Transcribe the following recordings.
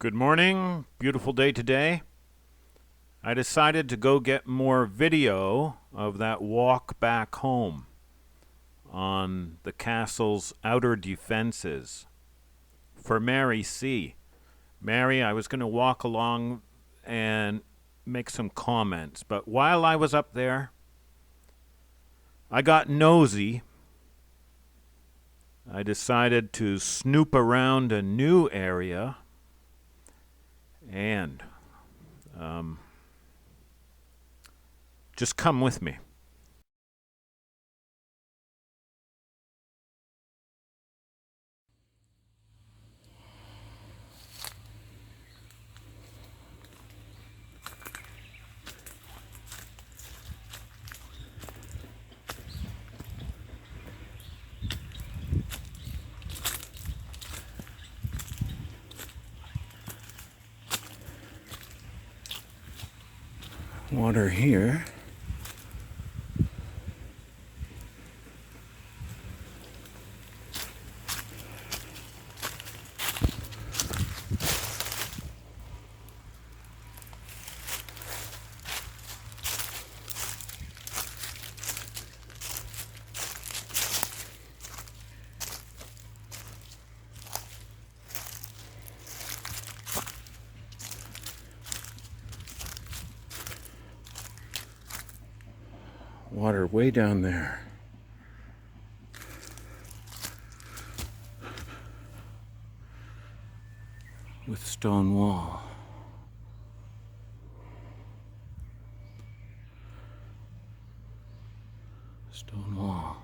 Good morning. Beautiful day today. I decided to go get more video of that walk back home on the castle's outer defenses for Mary C. Mary, I was going to walk along and make some comments, but while I was up there, I got nosy. I decided to snoop around a new area and just come with me. Water here. Water way down there. With stone wall. Stone wall.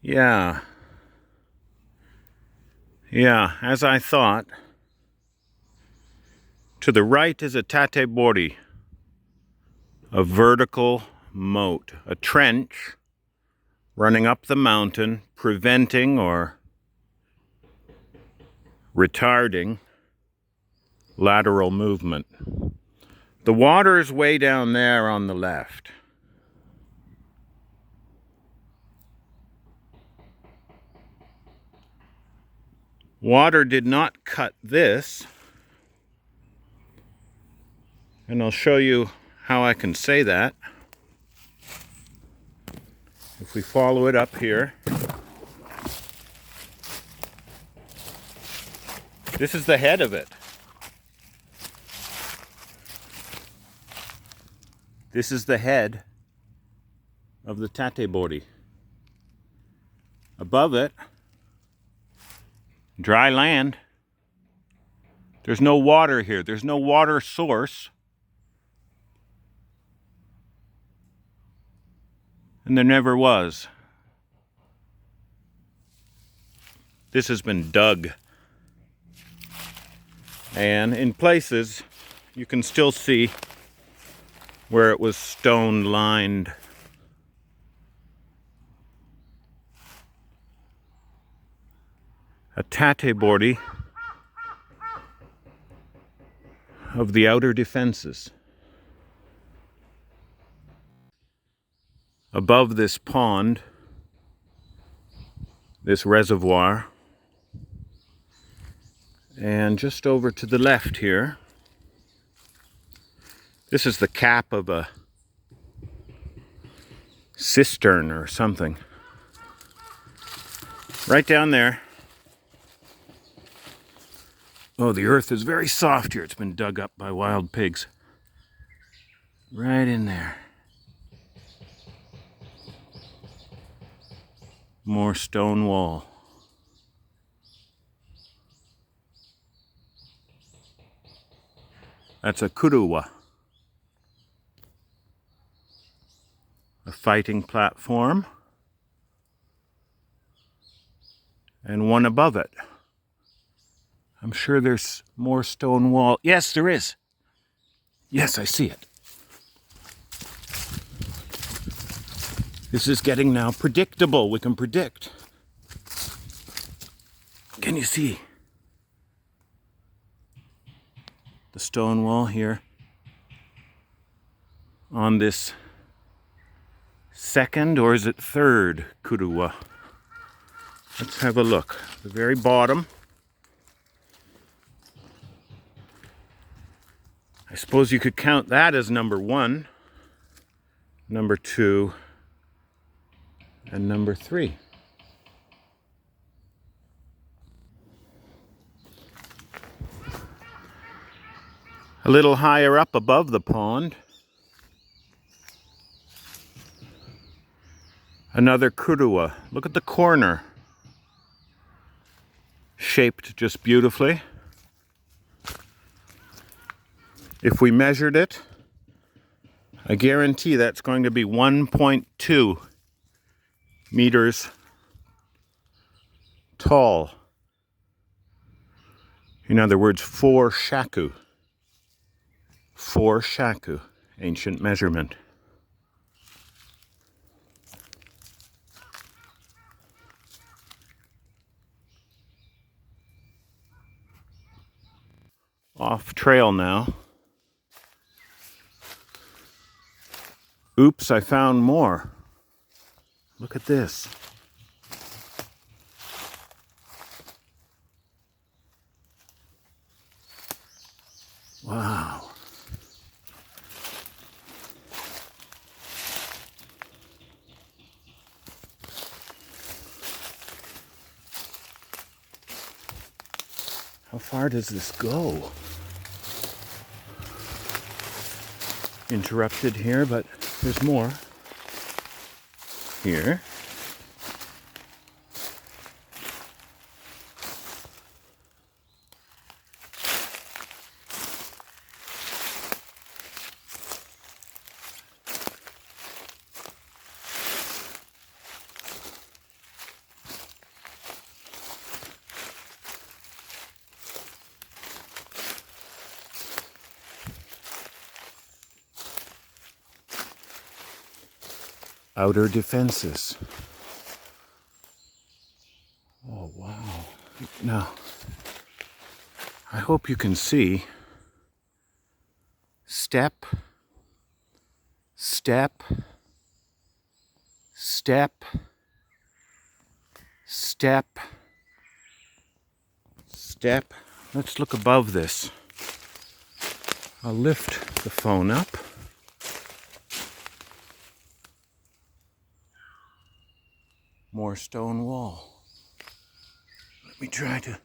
Yeah, as I thought. To the right is a tatebori, a vertical moat, a trench running up the mountain, preventing or retarding lateral movement. The water is way down there on the left. Water did not cut this, and I'll show you how I can say that. If we follow it up here, this is the head of it. This is the head of the tatebori. Above it, dry land. There's no water here. There's no water source. And there never was. This has been dug. And in places, you can still see where it was stone lined. A tatebori of the outer defenses. Above this pond, this reservoir, and just over to the left here, this is the cap of a cistern or something. Right down there. Oh, the earth is very soft here. It's been dug up by wild pigs. Right in there. More stone wall. That's a kuruwa. A fighting platform. And one above it. I'm sure there's more stone wall. Yes, there is. Yes, I see it. This is getting now predictable. We can predict. Can you see the stone wall here on this second, or is it third kuruwa? Let's have a look. The very bottom. I suppose you could count that as number 1, number 2, and number 3. A little higher up above the pond, another kuruwa. Look at the corner. Shaped just beautifully. If we measured it, I guarantee that's going to be 1.2 meters tall. In other words, 4 shaku. 4 shaku, ancient measurement. Off trail now. Oops, I found more. Look at this. Wow. How far does this go? Interrupted here, but there's more. Here. Outer defenses. Oh, wow. Now, I hope you can see step, step, step, step, step. Let's look above this. I'll lift the phone up. More stone wall. Let me try to...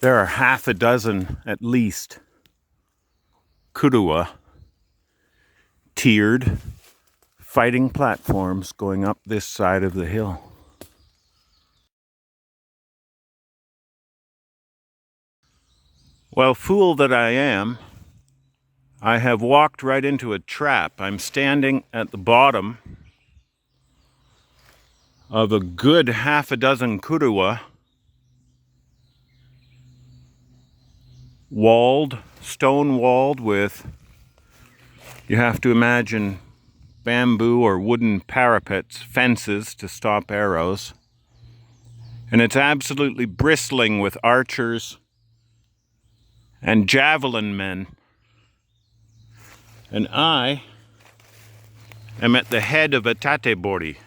There are half a dozen, at least, kuruwa, tiered, fighting platforms going up this side of the hill. Well, fool that I am, I have walked right into a trap. I'm standing at the bottom of a good half a dozen kuruwa, walled, stone walled with, you have to imagine, bamboo or wooden parapets, fences to stop arrows. And it's absolutely bristling with archers and javelin men. And I am at the head of a tatebori.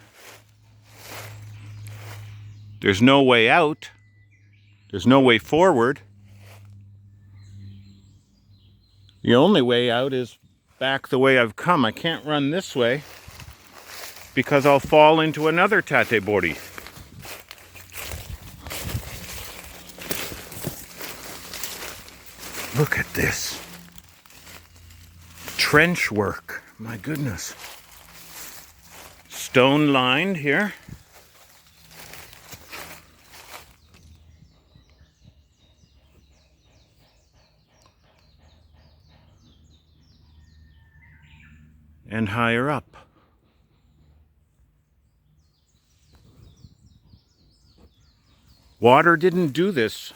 There's no way out. There's no way forward. The only way out is back the way I've come. I can't run this way because I'll fall into another tatebori. Look at this. Trench work. My goodness. Stone lined here. And higher up. Water didn't do this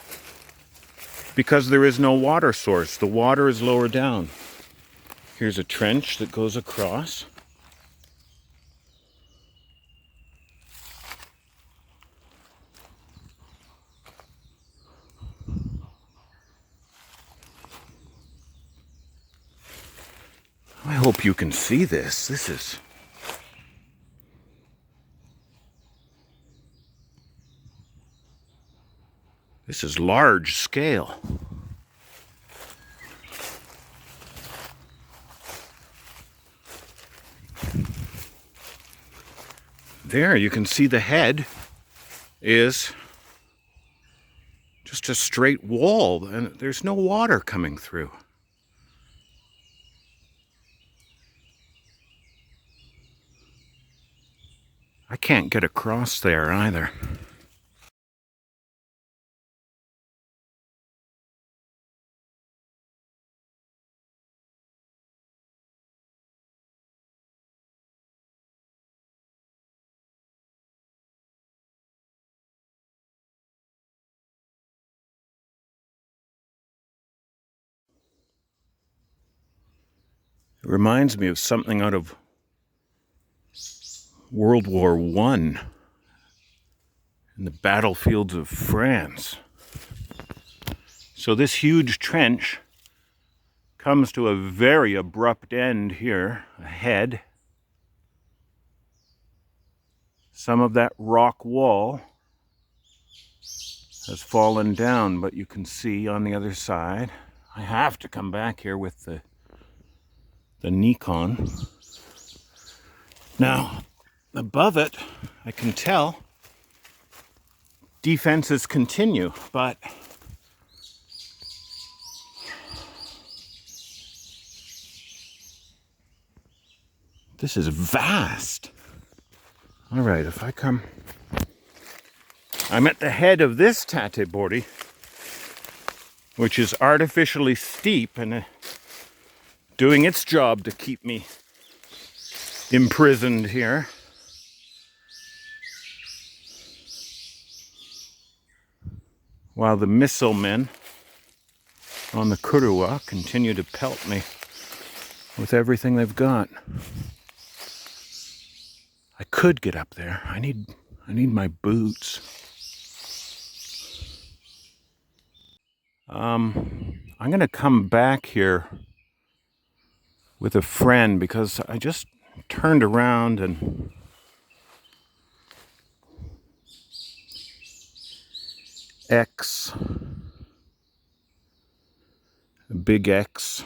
because there is no water source. The water is lower down. Here's a trench that goes across. I hope you can see this. This is large scale. There, you can see the head is just a straight wall, and there's no water coming through. I can't get across there either. It reminds me of something out of World War I in the battlefields of France. So this huge trench comes to a very abrupt end here, ahead. Some of that rock wall has fallen down, but you can see on the other side. I have to come back here with the Nikon. Now, above it, I can tell defenses continue, but this is vast. All right, if I come, I'm at the head of this tatebori, which is artificially steep and doing its job to keep me imprisoned here. While the missile men on the Kuruwa continue to pelt me with everything they've got. I could get up there. I need my boots. I'm gonna come back here with a friend because I just turned around and X, a big X.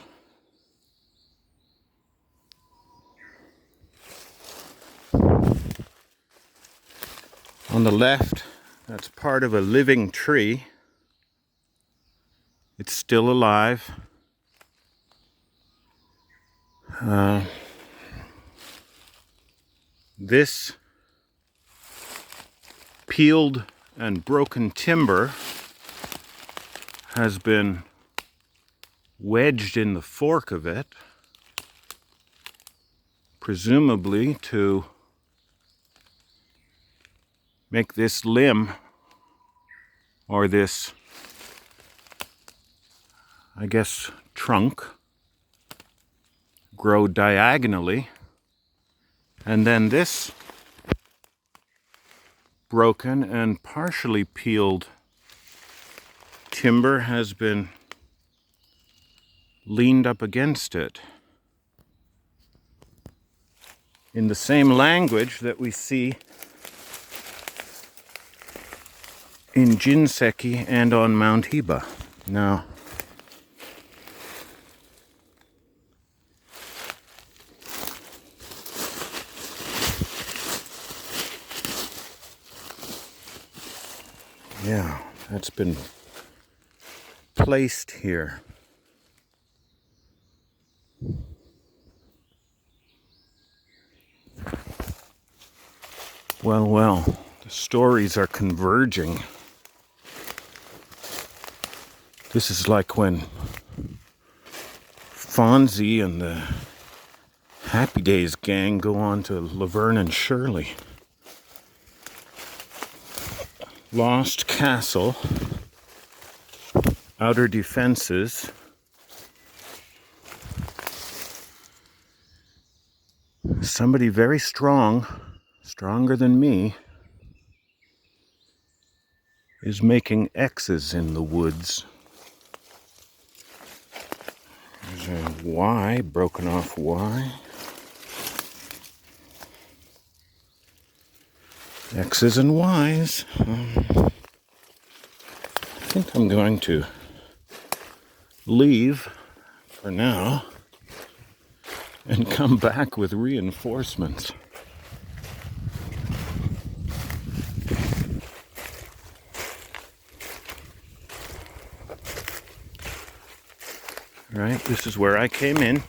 On the left, that's part of a living tree. It's still alive. This peeled and broken timber has been wedged in the fork of it, presumably to make this limb, or this, I guess, trunk, grow diagonally, and then this broken and partially peeled timber has been leaned up against it in the same language that we see in Jinseki and on Mount Hiba. Now, yeah, that's been placed here. Well, the stories are converging. This is like when Fonzie and the Happy Days gang go on to Laverne and Shirley. lost castle, outer defenses. Somebody very strong, stronger than me, is making X's in the woods. There's a Y, broken off Y. X's and Y's. I think I'm going to leave for now and come back with reinforcements. All right, this is where I came in.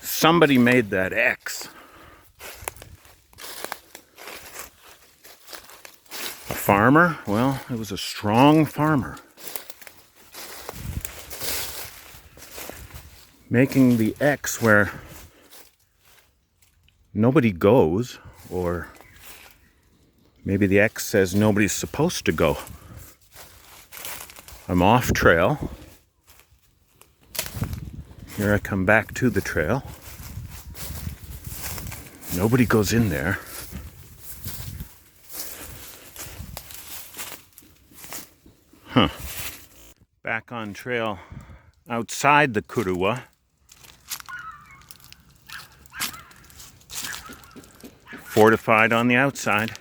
Somebody made that X. A farmer? Well, it was a strong farmer. Making the X where nobody goes, or maybe the X says nobody's supposed to go. I'm off trail. Here I come back to the trail. Nobody goes in there. Huh. Back on trail outside the Kuruwa. Fortified on the outside.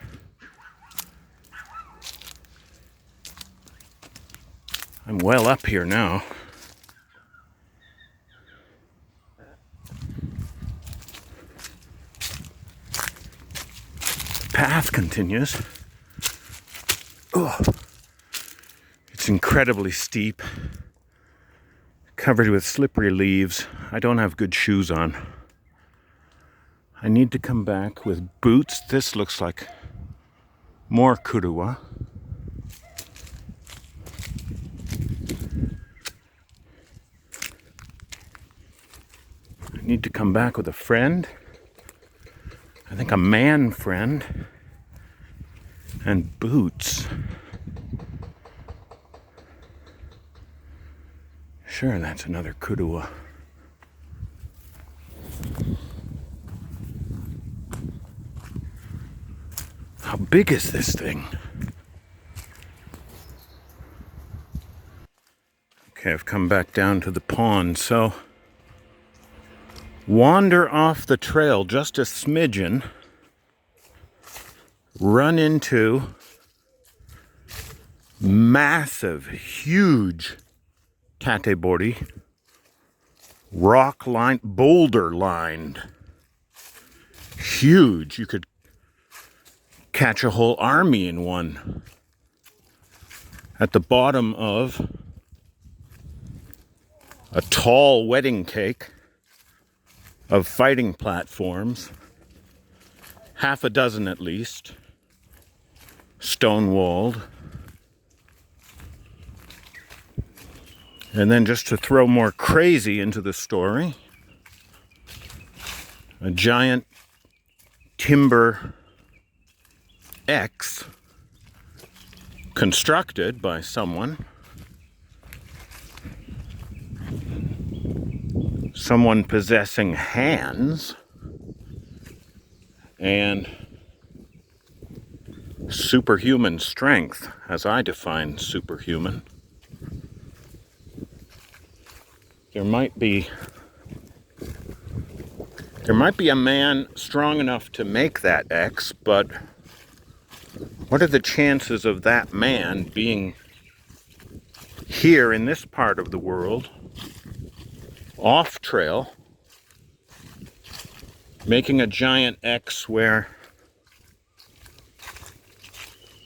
I'm well up here now. Path continues. Oh, it's incredibly steep, covered with slippery leaves. I don't have good shoes on. I need to come back with boots. This looks like more Kuruwa. I need to come back with a friend. I think a man friend. And boots. Sure, that's another Kuruwa. How big is this thing? Okay, I've come back down to the pond, so wander off the trail just a smidgen, run into massive, huge tatebori, rock-lined, boulder-lined, huge. You could catch a whole army in one. At the bottom of a tall wedding cake of fighting platforms, half a dozen at least, stone-walled. And then just to throw more crazy into the story, a giant timber X constructed by someone possessing hands and superhuman strength, as I define superhuman. There might be a man strong enough to make that X, but what are the chances of that man being here in this part of the world, off trail, making a giant X where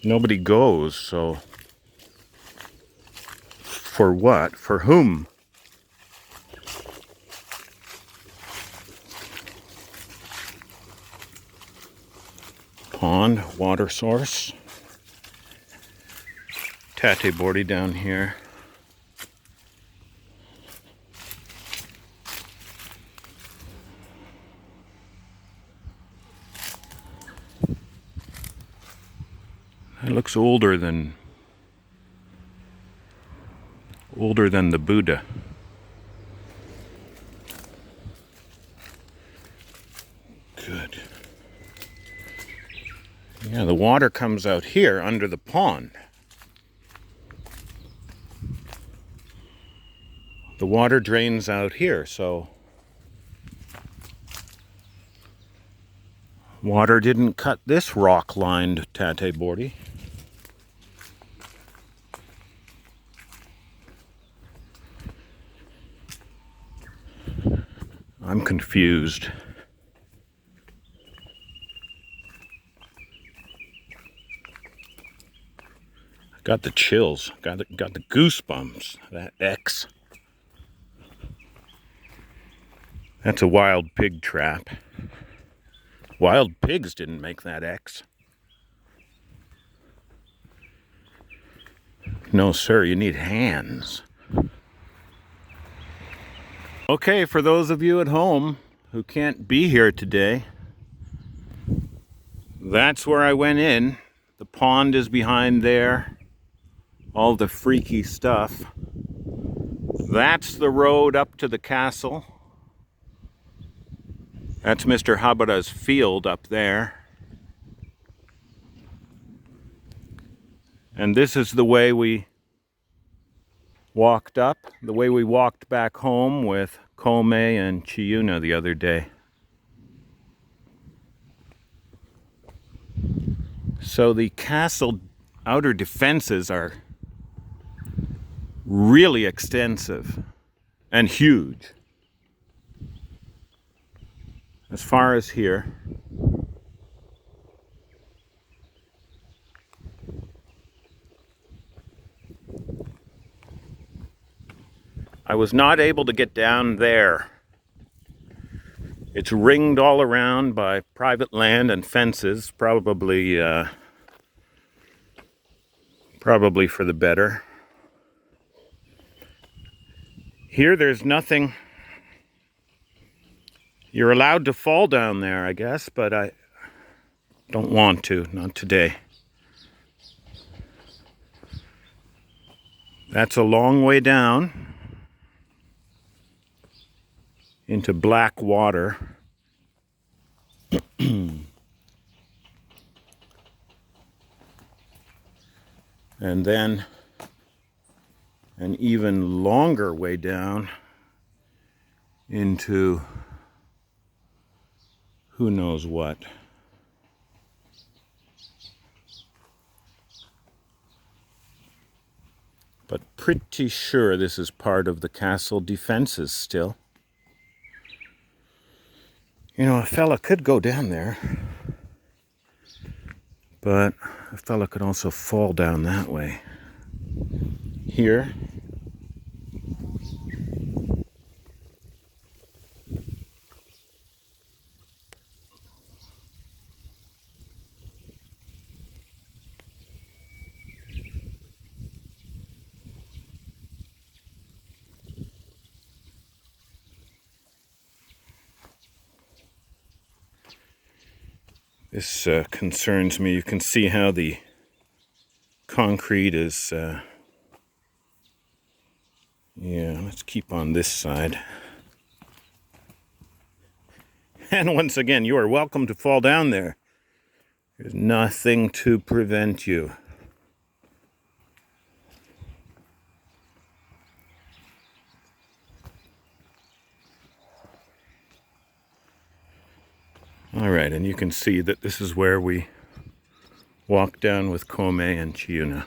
nobody goes? So for what? For whom? Pond, water source. tate boardie down here. It looks older than the Buddha. Good. Yeah, the water comes out here under the pond. The water drains out here, so water didn't cut this rock-lined tate boardie. I'm confused. Got the chills, got the goosebumps. That X. That's a wild pig trap. Wild pigs didn't make that X. No, sir, you need hands. Okay, for those of you at home who can't be here today, that's where I went in. The pond is behind there. All the freaky stuff. That's the road up to the castle. That's Mr. Habara's field up there. And this is the way we walked up, the way we walked back home with Kome and Chiuna the other day. So the castle outer defenses are really extensive and huge. As far as here. I was not able to get down there. It's ringed all around by private land and fences, probably for the better. Here there's nothing. You're allowed to fall down there, I guess, but I don't want to, not today. That's a long way down into black water. And then an even longer way down into who knows what. But pretty sure this is part of the castle defenses still. You know, a fella could go down there, but a fella could also fall down that way. Here, this concerns me. You can see how the concrete is, yeah, let's keep on this side. And once again, you are welcome to fall down there. There's nothing to prevent you. All right, and you can see that this is where we walked down with Kome and Chiuna.